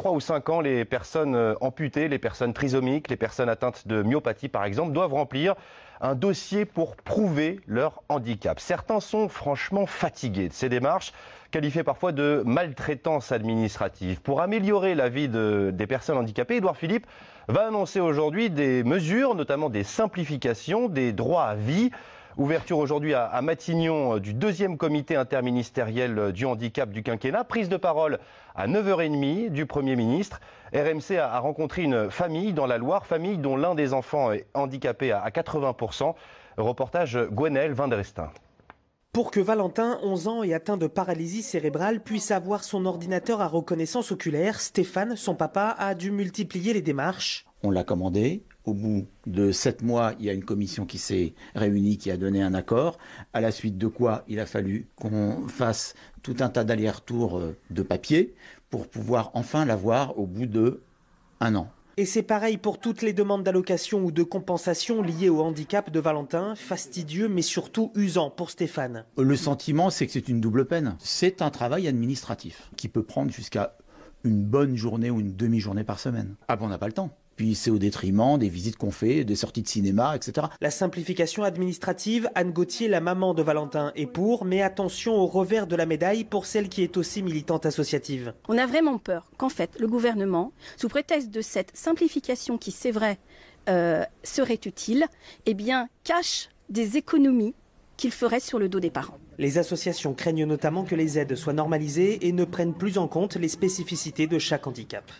3 ou 5 ans, les personnes amputées, les personnes trisomiques, les personnes atteintes de myopathie par exemple, doivent remplir un dossier pour prouver leur handicap. Certains sont franchement fatigués de ces démarches, qualifiées parfois de maltraitance administrative. Pour améliorer la vie des personnes handicapées, Édouard Philippe va annoncer aujourd'hui des mesures, notamment des simplifications, des droits à vie. Ouverture aujourd'hui à Matignon du 2e comité interministériel du handicap du quinquennat. Prise de parole à 9h30 du Premier ministre. RMC a rencontré une famille dans la Loire, famille dont l'un des enfants est handicapé à 80%. Reportage Gwenelle Vinderestin. Pour que Valentin, 11 ans et atteint de paralysie cérébrale, puisse avoir son ordinateur à reconnaissance oculaire, Stéphane, son papa, a dû multiplier les démarches. On l'a commandé. Au bout de 7 mois, il y a une commission qui s'est réunie, qui a donné un accord. À la suite de quoi, il a fallu qu'on fasse tout un tas d'allers-retours de papier pour pouvoir enfin l'avoir au bout de 1 an. Et c'est pareil pour toutes les demandes d'allocation ou de compensation liées au handicap de Valentin. Fastidieux mais surtout usant pour Stéphane. Le sentiment, c'est que c'est une double peine. C'est un travail administratif qui peut prendre jusqu'à une bonne journée ou une demi-journée par semaine. Ah bon, on n'a pas le temps. Puis c'est au détriment des visites qu'on fait, des sorties de cinéma, etc. La simplification administrative, Anne Gauthier, la maman de Valentin, est pour, mais attention au revers de la médaille pour celle qui est aussi militante associative. On a vraiment peur qu'en fait le gouvernement, sous prétexte de cette simplification qui c'est vrai serait utile, eh bien cache des économies qu'il ferait sur le dos des parents. Les associations craignent notamment que les aides soient normalisées et ne prennent plus en compte les spécificités de chaque handicap.